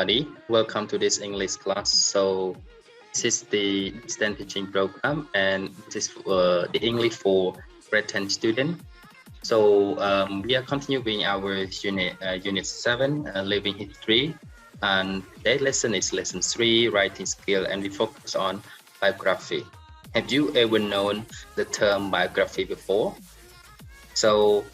everybody. Welcome to this English class. So this is the distance teaching program, and this is the English for grade 10 student. So we are continuing our unit 7, living history, and today's lesson is lesson 3, writing skill, and we focus on biography. Have you ever known the term biography before? So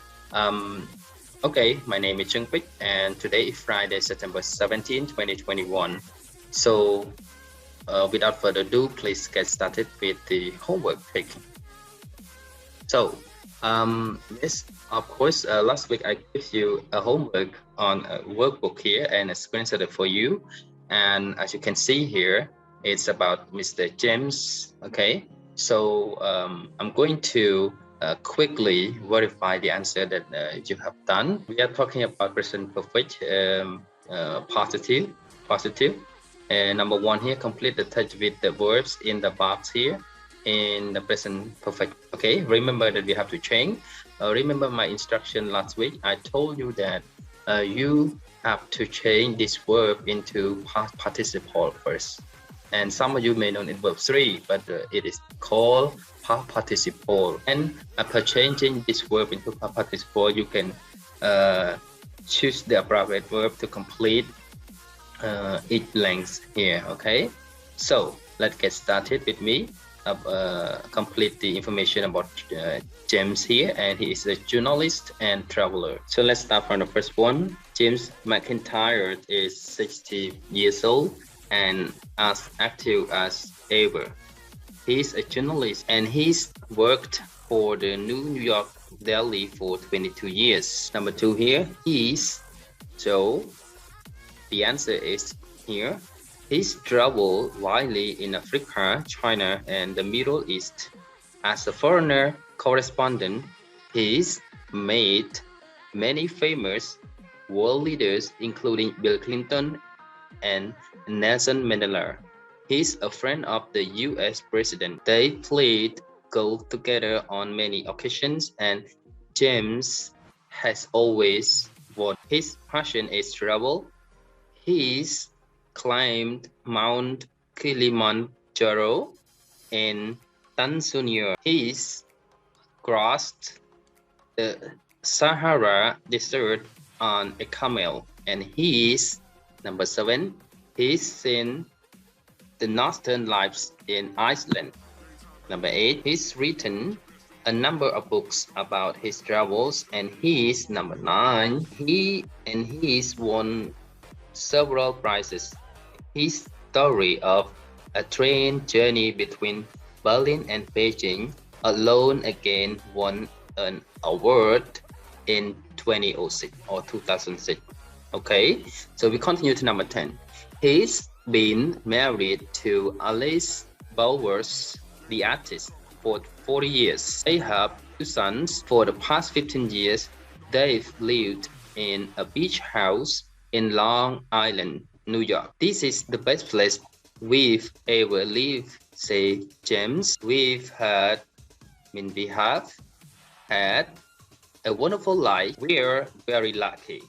okay, my name is Chung Pik, and today is Friday, September 17, 2021. So without further ado, please get started with the homework taking. So yes, of course, last week I gave you a homework on a workbook here and a screenshot for you. And as you can see here, it's about Mr. James. Okay, so I'm going to quickly verify the answer that you have done. We are talking about present perfect, positive. Number 1 here, complete the touch with the verbs in the box here in the present perfect. Okay, remember that we have to change. Remember my instruction last week. I told you that you have to change this verb into past participle first. And some of you may know it verb 3, but it is called past participle. And after changing this verb into past participle, you can choose the appropriate verb to complete each length here. Okay, so let's get started with me. Complete the information about James here, and he is a journalist and traveler. So let's start from the first one. James McIntyre is 60 years old and as active as ever. He's a journalist and he's worked for the New York Daily for 22 years. Number 2 here, he's Joe. The answer is here. He's traveled widely in Africa, China, and the Middle East. As a foreigner correspondent, he's made many famous world leaders, including Bill Clinton and Nelson Mandela. He's a friend of the US president. They played golf together on many occasions, and James has always won. His passion is travel. He's climbed Mount Kilimanjaro in Tanzania. He's crossed the Sahara Desert on a camel, and he's number 7. He's seen the Northern Lights in Iceland. Number 8. He's written a number of books about his travels, and he's number 9. He's won several prizes. His story of a train journey between Berlin and Beijing alone again won an award in 2006 or 2006. Okay, so we continue to number 10. He's been married to Alice Bowers, the artist, for 40 years. They have 2 sons. For the past 15 years, they've lived in a beach house in Long Island, New York. This is the best place we've ever lived, say James. We have had a wonderful life. We're very lucky.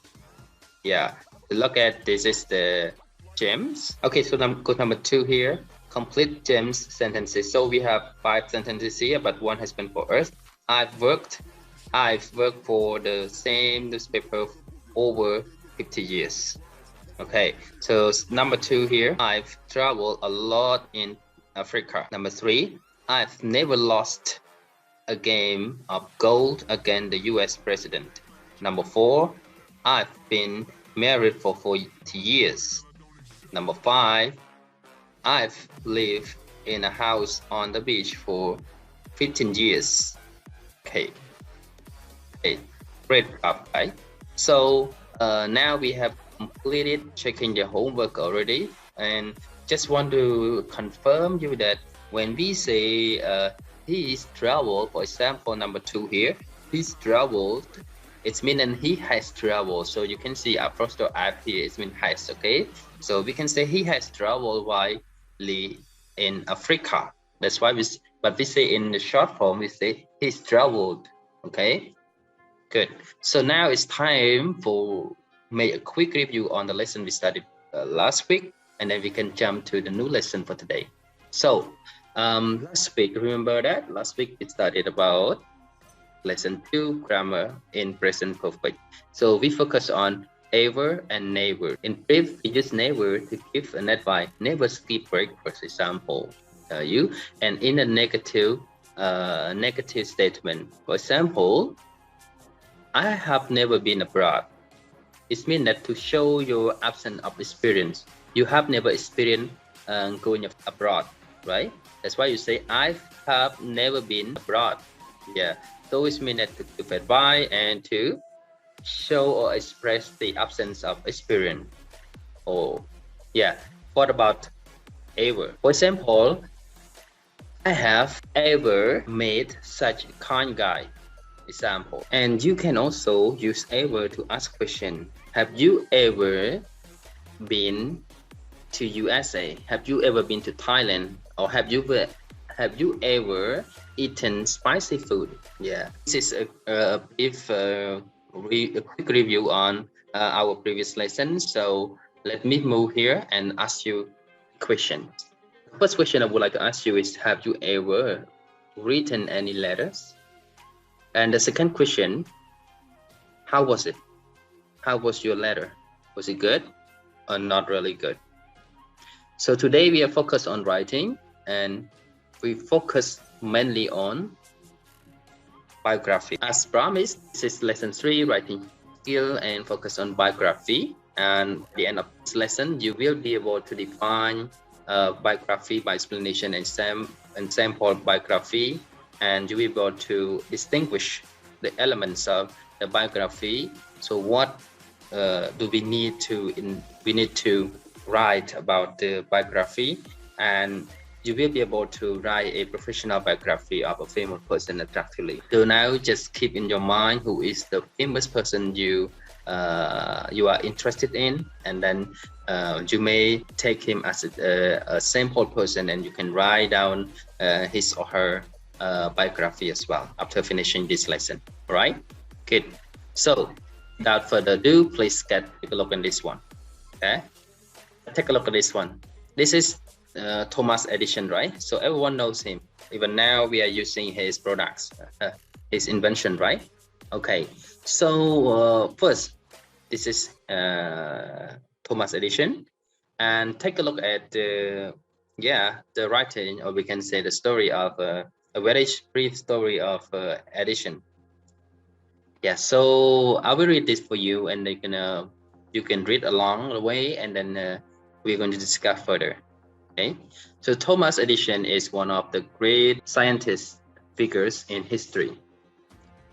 Yeah, look at this is the James. Okay, so go number 2 here. Complete James sentences. So we have 5 sentences here, but one has been for us. I've worked for the same newspaper over 50 years. Okay, so number 2 here. I've traveled a lot in Africa. Number 3. I've never lost a game of golf against the US president. Number 4. I've been married for 40 years. Number 5. I've lived in a house on the beach for 15 years. Okay, great job, right? So now we have completed checking the homework already, and just want to confirm you that when we say he's traveled, for example, number 2 here, he's traveled, it's meaning he has traveled. So you can see apostrophe F here, it means has. Okay, so we can say he has traveled widely in Africa. That's why we say in the short form, we say he's traveled. Okay, good. So now it's time for make a quick review on the lesson we studied last week, and then we can jump to the new lesson for today. So last week, remember that last week it started about lesson 2, grammar in present perfect. So we focus on ever and never. In brief, we use never to give an advice. Never skip breakfast, example. You and in a negative statement. For example, I have never been abroad. It means that to show your absence of experience. You have never experienced going abroad, right? That's why you say I have never been abroad. Yeah. So it means that to give advice and to show or express the absence of experience. Or yeah. What about ever? For example, I have ever met such a kind guy. Example. And you can also use ever to ask question. Have you ever been to USA? Have you ever been to Thailand? Or have you ever eaten spicy food? Yeah, this is a quick review on our previous lesson. So let me move here and ask you a question. The first question I would like to ask you is, have you ever written any letters? And the second question, how was it? How was your letter? Was it good or not really good? So today we are focused on writing, and we focus mainly on biography. As promised, this is lesson 3, writing skill, and focus on biography. And at the end of this lesson, you will be able to define biography by explanation and sample biography, and you will be able to distinguish the elements of the biography. So what do we need to write about the biography, and you will be able to write a professional biography of a famous person attractively. So now just keep in your mind who is the famous person you are interested in, and then you may take him as a sample person, and you can write down his or her biography as well after finishing this lesson. All right, good. So without further ado, please take a look at this one. Okay, take a look at this one. This is Thomas Edison, right? So everyone knows him. Even now we are using his products, his invention, right? Okay, so first, this is Thomas Edison, and take a look at the writing, or we can say the story of a very brief story of Edison. Yeah, so I will read this for you, and you can read along the way, and then we're going to discuss further. Okay, so Thomas Edison is one of the great scientist figures in history.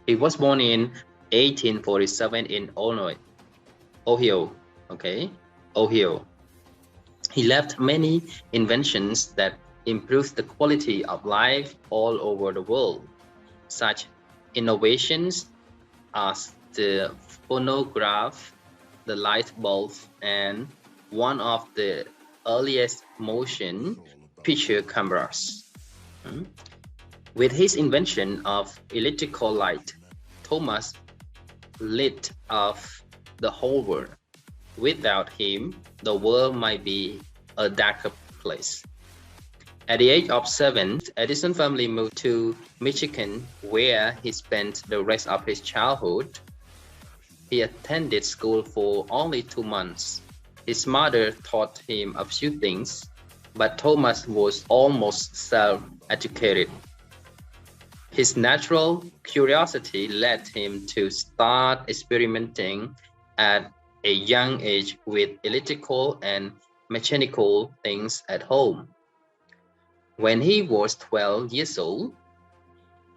He was born in 1847 in Ohio. Okay, Ohio. He left many inventions that improved the quality of life all over the world. Such innovations as the phonograph, the light bulb, and one of the earliest motion picture cameras. With his invention of electrical light, Thomas lit up the whole world. Without him, the world might be a darker place. At the age of 7, Edison's family moved to Michigan, where he spent the rest of his childhood. He attended school for only 2 months. His mother taught him a few things, but Thomas was almost self-educated. His natural curiosity led him to start experimenting at a young age with electrical and mechanical things at home. When he was 12 years old,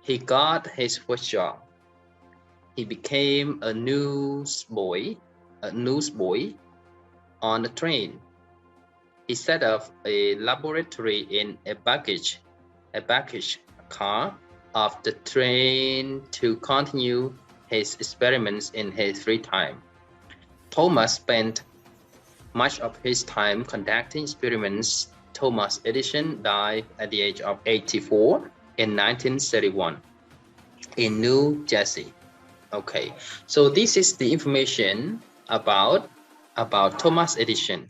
he got his first job. He became a newsboy on a train. He set up a laboratory in a baggage car of the train to continue his experiments in his free time. Thomas spent much of his time conducting experiments. Thomas Edison died at the age of 84 in 1931 in New Jersey. Okay, so this is the information about Thomas Edison.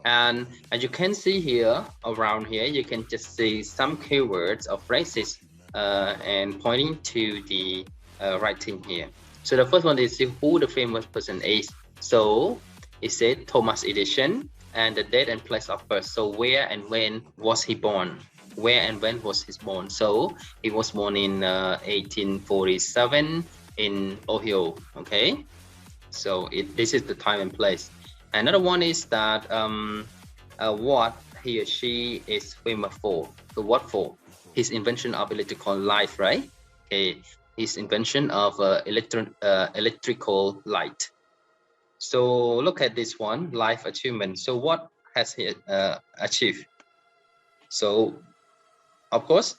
And as you can see here, around here, you can just see some keywords or phrases and pointing to the writing here. So the first one is who the famous person is. So it said Thomas Edison and the date and place of birth. So where and when was he born? Where and when was he born? So he was born in 1847 in Ohio. Okay, so this is the time and place. Another one is that what he or she is famous for. So what for? His invention of electrical light, right? Okay, his invention of electrical light. So look at this one, life achievement. So what has he achieved? So of course,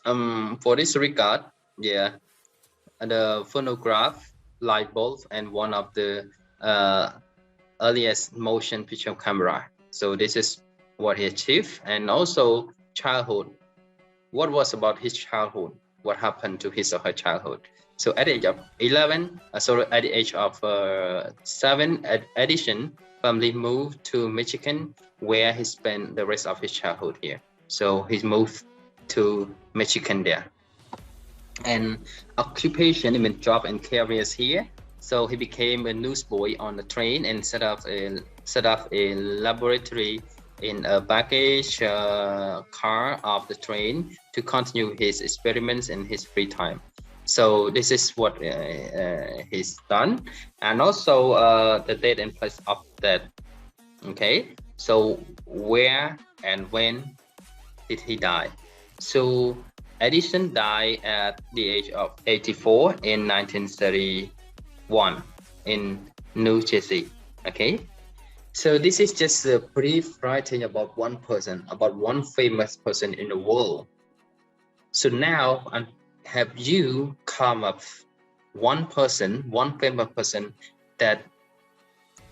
for this regard, yeah, the phonograph, light bulb, and one of the earliest motion picture camera. So this is what he achieved. And also childhood. What was about his childhood? What happened to his or her childhood? So at the age of 11, at the age of 7, Edison family moved to Michigan, where he spent the rest of his childhood here. So he moved to Michigan there. And occupation, I mean job and careers here. So he became a newsboy on the train and set up a laboratory in a baggage car of the train to continue his experiments in his free time. So this is what he's done, and also the date and place of that. Okay, so where and when did he die? So Edison died at the age of 84 in 1931 in New Jersey. Okay, so this is just a brief writing about one person, about one famous person in the world. So now, have you come up one person, one famous person that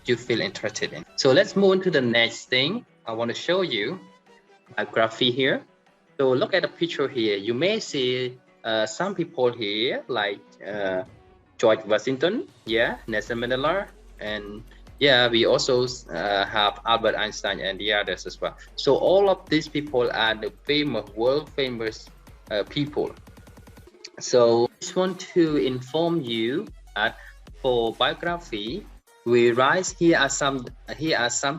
you feel interested in? So let's move on to the next thing. I want to show you biography here. So look at the picture here. You may see some people here like George Washington, yeah, Nelson Mandela, and yeah, we also have Albert Einstein and the others as well. So all of these people are the famous, world famous people. So I just want to inform you that for biography, we write here are some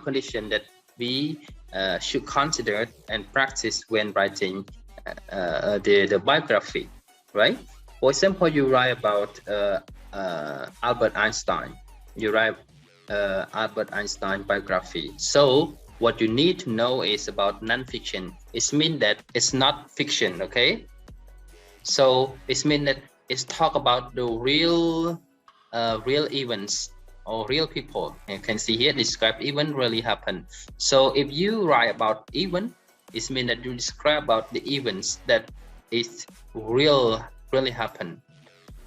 conditions that we should consider and practice when writing the biography, right? For example, you write about Albert Einstein. You write Albert Einstein biography. So what you need to know is about non-fiction. It means that it's not fiction, okay? So it means that it's talk about the real events or real people. You can see here, describe event really happened. So if you write about event, it means that you describe about the events that is really happen.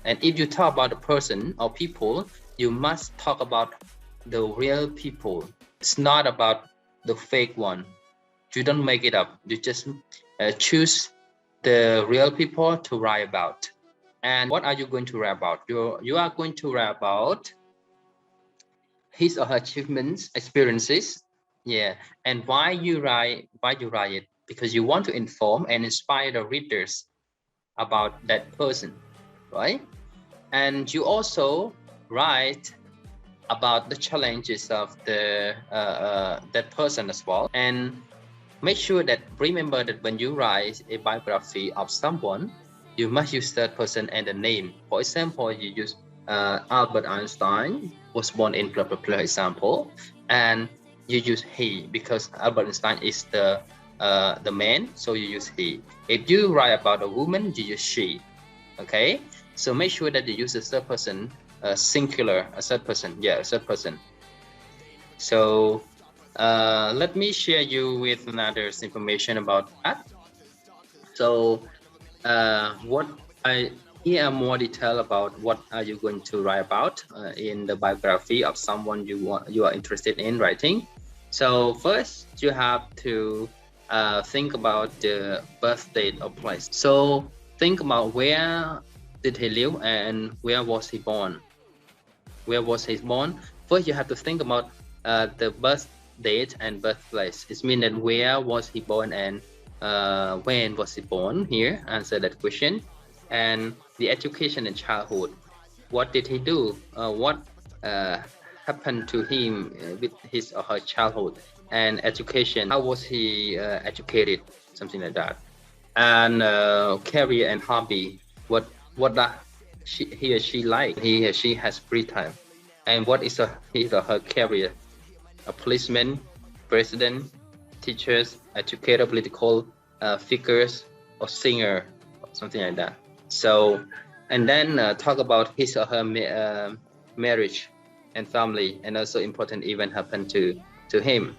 And if you talk about a person or people, you must talk about the real people. It's not about the fake one. You don't make it up. You just choose the real people to write about. And what are you going to write about? You are going to write about his or her achievements, experiences, yeah. And why you write it? Because you want to inform and inspire the readers about that person, right? And you also write about the challenges of the that person as well. And make sure that remember that when you write a biography of someone, you must use that person and the name. For example, you use Albert Einstein was born in blah blah blah example, and you use he because Albert Einstein is the man, so you use he. If you write about a woman, you use she. Okay, so make sure that you use a third person, singular, a third person, yeah, a third person. So let me share you with another information about that. So here are more detail about what are you going to write about in the biography of someone you are interested in writing. So first you have to think about the birth date or place. So think about where did he live and where was he born. Where was he born? First you have to think about the date and birthplace. It means that where was he born and when was he born here. Answer that question. And the education and childhood. What did he do? What happened to him with his or her childhood and education? How was he educated? Something like that. And career and hobby. What he or she like? He or she has free time. And what is his or her career? A policeman, president, teachers, educator, political figures, or singer, or something like that. So, and then talk about his or her marriage and family, and also important event happened to him.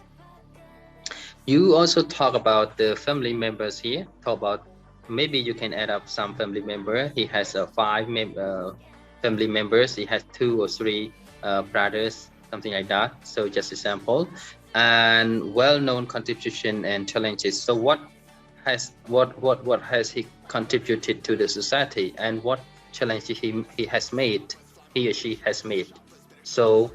You also talk about the family members here. Talk about, maybe you can add up some family member. He has 5 family members. He has 2 or 3 brothers, something like that. So just example. And well-known contribution and challenges. So what has he contributed to the society, and what challenges he has made, he or she has made. So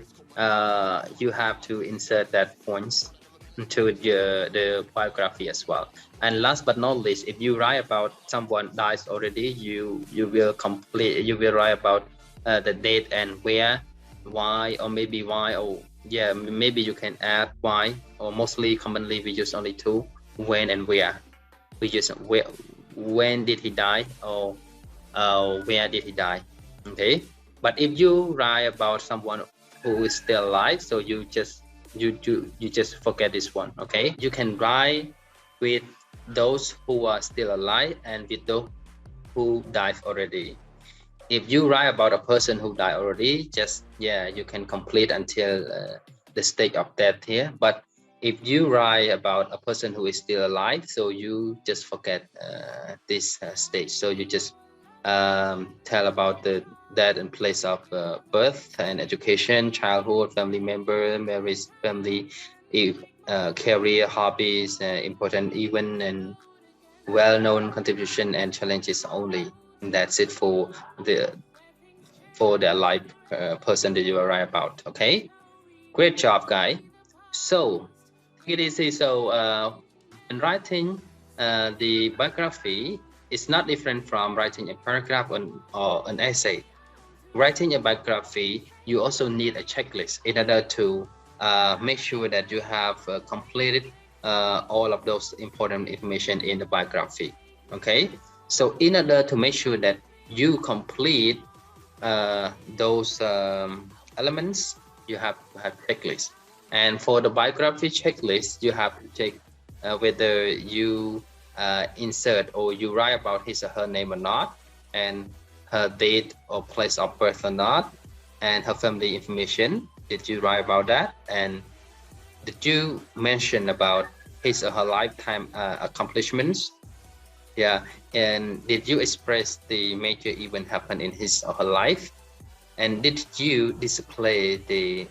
you have to insert that points into the biography as well. And last but not least, if you write about someone dies already, you will write about the date and where, why, or maybe why, or yeah, maybe you can add why, or mostly commonly we use only 2, when and where. We use when did he die, or where did he die. Okay, but if you write about someone who is still alive, so you just forget this one. Okay, you can write with those who are still alive and with those who died already. If you write about a person who died already, just you can complete until the stage of death here. But if you write about a person who is still alive, so you just forget this stage. So you just tell about the death and place of birth and education, childhood, family member, marriage, family, career, hobbies, important event, and well-known contribution and challenges only. And that's it for the alive person that you write about. Okay, great job, guys. So it is so in writing the biography is not different from writing a paragraph or an essay. Writing a biography, you also need a checklist in order to make sure that you have completed all of those important information in the biography. Okay, so in order to make sure that you complete those elements, you have to have checklist. And for the biography checklist, you have to check whether you insert or you write about his or her name or not, and her date or place of birth or not, and her family information. Did you write about that? And did you mention about his or her lifetime accomplishments? Yeah, and did you express the major event happened in his or her life? And did you display the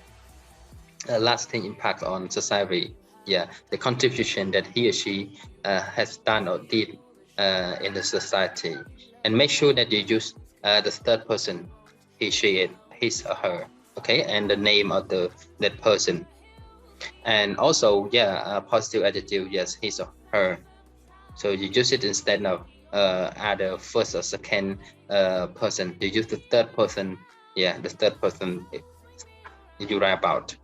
lasting impact on society? Yeah, the contribution that he or she has done or did in the society. And make sure that you use the third person, he, she, it, his or her. Okay, and the name of that person. And also, positive adjective, yes, his or her. So you use it instead of either first or second person. You use the third person. Yeah, the third person you write about.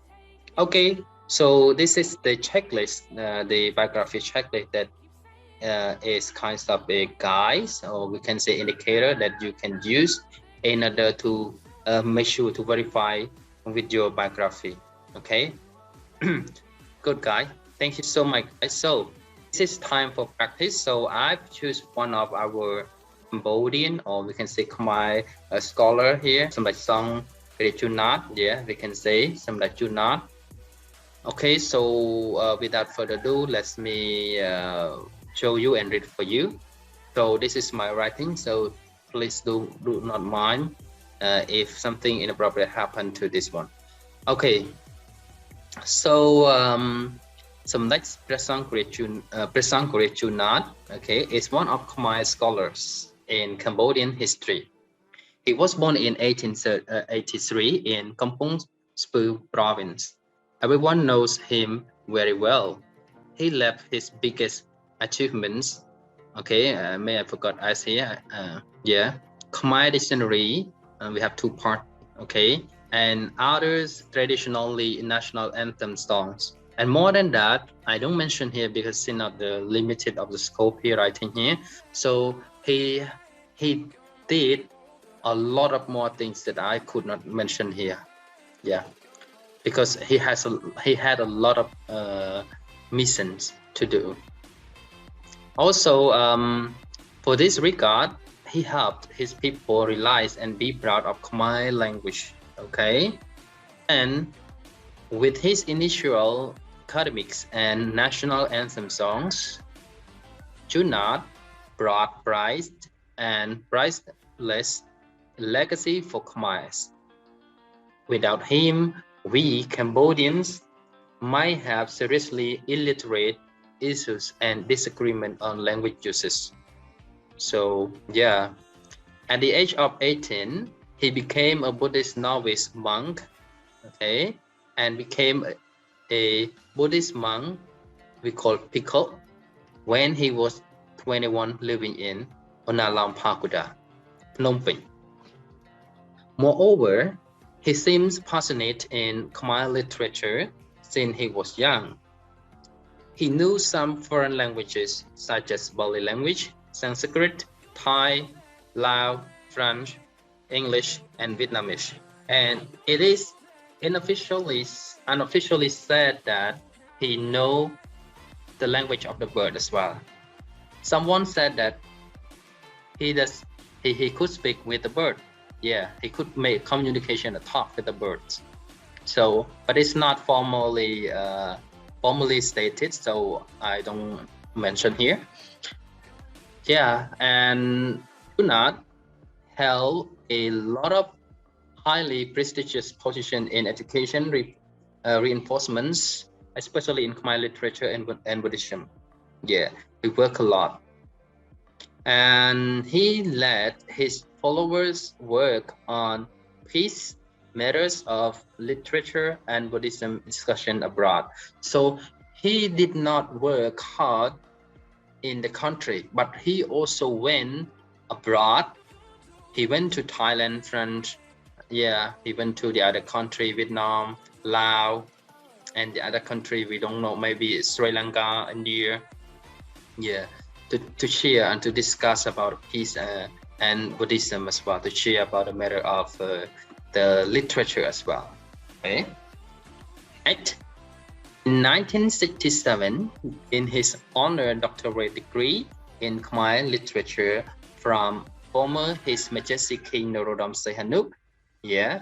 Okay, so this is the checklist, the biography checklist that is kind of a guide, or we can say indicator that you can use in order to make sure to verify with your biography. Okay, good guy. Thank you so much. So this is time for practice. So I've choose one of our Cambodian, or we can say Khmer scholar here. Some like song Chunat. Yeah, we can say some like Chunat. Okay, so without further ado, let me show you and read for you. So this is my writing. So please do not mind if something inappropriate happened to this one. Okay, so some next Presang Chunat, okay, is one of Khmer scholars in Cambodian history. He was born in 1883 in Kampong Speu province. Everyone knows him very well. He left his biggest achievements. Okay, may I forgot as here. Yeah, Khmer dictionary. We have two parts. Okay, and others traditionally national anthem songs. And more than that, I don't mention here because it's not the limited of the scope here. I think here. So he did a lot of more things that I could not mention here. Yeah, because he had a lot of missions to do. Also, for this regard, he helped his people realize and be proud of Khmer language. Okay, and with his initial academics and national anthem songs, Junot brought prized and priceless legacy for Khmer. Without him, we Cambodians might have seriously illiterate issues and disagreement on language uses. So yeah, at the age of 18, he became a Buddhist novice monk, okay, and became a Buddhist monk we call Pickle when he was 21, living in Onalam Pakuda, Phnom Penh. Moreover, he seems passionate in Khmer literature since he was young. He knew some foreign languages such as Bali language, Sanskrit, Thai, Lao, French, English, and Vietnamese. And it is unofficially said that he knows the language of the bird as well. Someone said that he could speak with the bird. Yeah, he could make communication and talk with the birds. So, but it's not formally stated, so I don't mention here. Yeah, and Junot held a lot of highly prestigious position in education reinforcements, especially in Khmer literature and Buddhism. Yeah, he worked a lot. And he led his followers work on peace matters of literature and Buddhism discussion abroad. So he did not work hard in the country, but he also went abroad. He went to Thailand, France. Yeah, he went to the other country, Vietnam, Laos, and the other country we don't know, maybe Sri Lanka, India. Yeah, to share and to discuss about peace and Buddhism as well, to share about the matter of the literature as well. Okay. Right. In 1967, in his honor doctorate degree in Khmer literature from former His Majesty King Norodom Sihanouk. Yeah.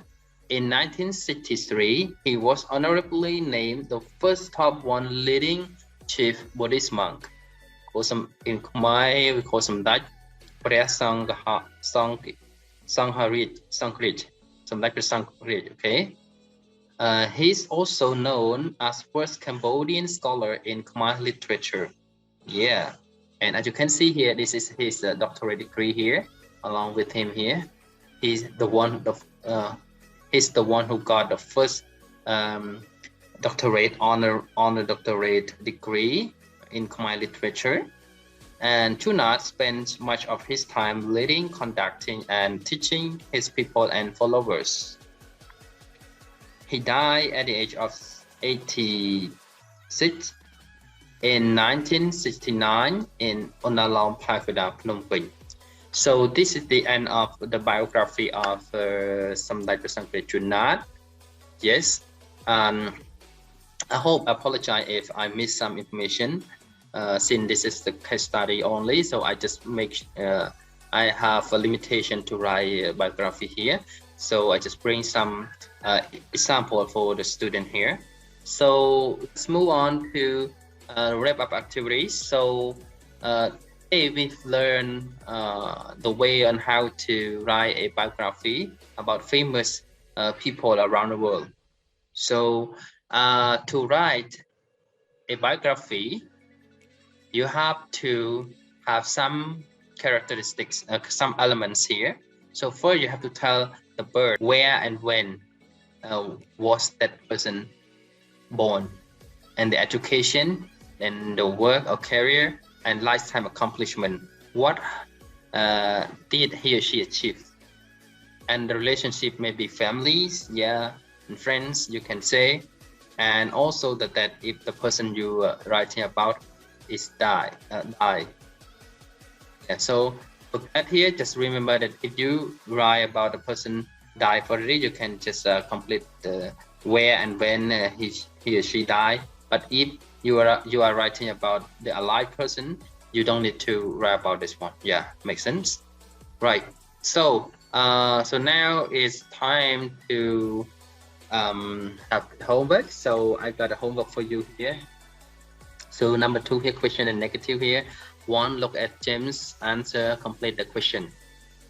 In 1963, he was honorably named the first top one leading chief Buddhist monk. In Khmer, we call some Dutch, Sangharit, okay? He's also known as first Cambodian scholar in Khmer literature. Yeah, and as you can see here, this is his doctorate degree here, along with him here. He's the one who got the first doctorate honor doctorate degree in Khmer literature. And Junot spends much of his time leading, conducting, and teaching his people and followers. He died at the age of 86 in 1969 in Onalam Pakuda, Phnom Penh. So this is the end of the biography of Samdech Sangre Junot. Yes, I apologize if I missed some information. Since this is the case study only, so I just I have a limitation to write a biography here. So I just bring some example for the student here. So let's move on to wrap up activities. So today we've learned the way on how to write a biography about famous people around the world. So to write a biography, you have to have some characteristics, some elements here. So first you have to tell the birth, where and when was that person born, and the education, and the work or career, and lifetime accomplishment. What did he or she achieve? And the relationship may be families, yeah, and friends, you can say. And also that if the person you are writing about is die. Yeah, so for that here, just remember that if you write about the person died already, you can just complete the where and when he or she died. But if you are writing about the alive person, you don't need to write about this one. Yeah, makes sense, right? So so now it's time to have homework. So I got a homework for you here. So number 2 here, question and negative here. 1, look at James' answer, complete the question.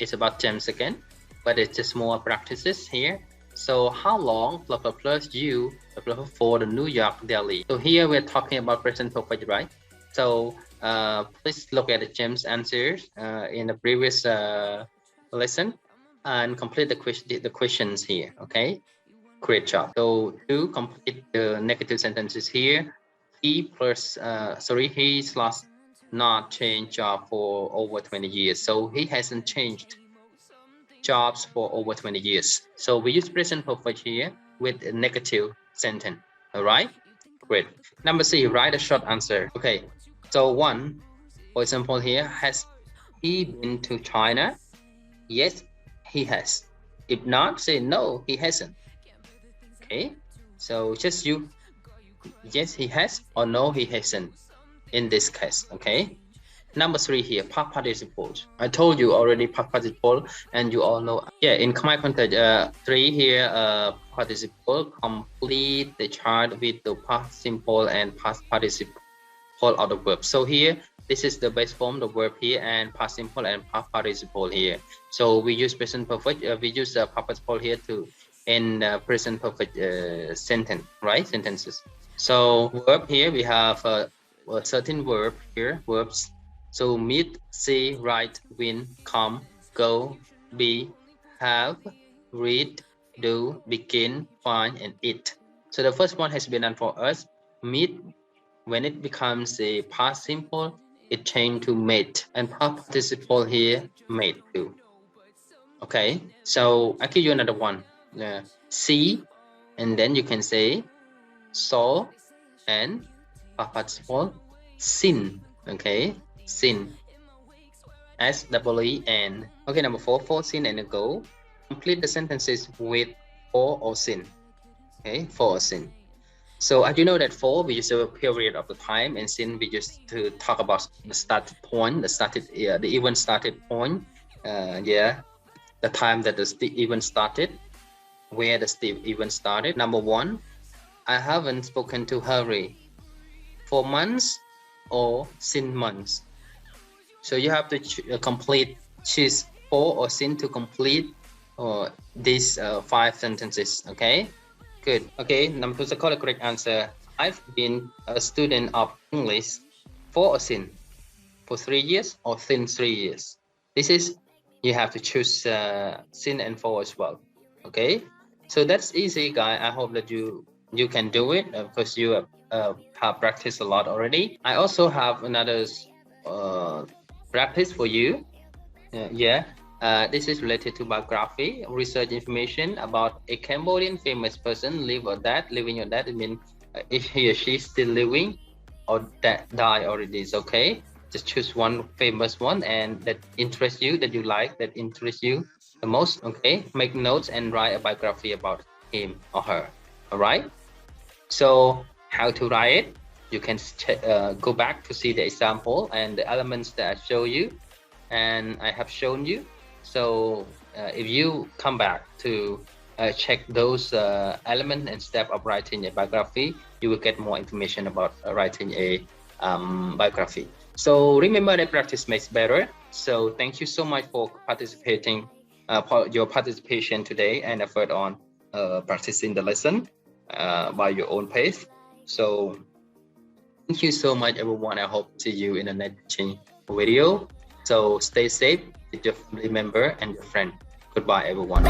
It's about James again, but it's just more practices here. So how long plus you for the New York Delhi? So here we're talking about present perfect, right? So please look at the James' answers in the previous lesson and complete the questions here. Okay, great job. So to complete the negative sentences here, he's not changed job for over 20 years. So he hasn't changed jobs for over 20 years. So we use present perfect here with a negative sentence. All right, great. Number C, write a short answer. Okay, so 1, for example here, has he been to China? Yes, he has. If not, say no, he hasn't. Okay, so just you, yes, he has, or no, he hasn't in this case. Okay, number 3 here, past participle. I told you already past participle, and you all know. Yeah, in my context, 3 here, participle, complete the chart with the past simple and past participle of the verb. So here, this is the base form, the verb here, and past simple and past participle here. So we use present perfect. We use the past participle here to in present perfect sentence, right? Sentences. So verb here we have a certain verb here, verbs. So meet, see, write, win, come, go, be, have, read, do, begin, find, and eat. So the first one has been done for us. Meet, when it becomes a past simple, it changed to made, and past participle here, made too. Okay, so I give you another one. See, and then you can say saw, and past participle sin. Okay, sin, S-E-E-N. Okay, number 4, for, sin, and go. Complete the sentences with for or sin. Okay, for or sin. So as you know that for, we use a period of the time, and sin we just to talk about the start point, the event started point. Yeah, the time that the event started, where the event started. Number 1, I haven't spoken to Harry for months or since months. So you have to choose for or sin to complete these 5 sentences. Okay, good. Okay, number 2, the correct answer. I've been a student of English for or sin, for 3 years or since 3 years. This is, you have to choose sin and for as well. Okay, so that's easy, guys. I hope that you can do it because you have practiced a lot already. I also have another practice for you. This is related to biography, research information about a Cambodian famous person, live or dead. Living or dead, it means if he or she is still living or die already is okay. Just choose one famous one and that interests you, that you like, that interests you the most. Okay, make notes and write a biography about him or her. All right, so how to write it? You can go back to see the example and the elements that I show you and I have shown you. So if you come back to check those elements and steps of writing a biography, you will get more information about writing a biography. So remember that practice makes better. So thank you so much for participating, your participation today and effort on practicing the lesson by your own pace. So thank you so much, everyone. I hope to see you in the next video. So stay safe with your family member and your friend. Goodbye, everyone.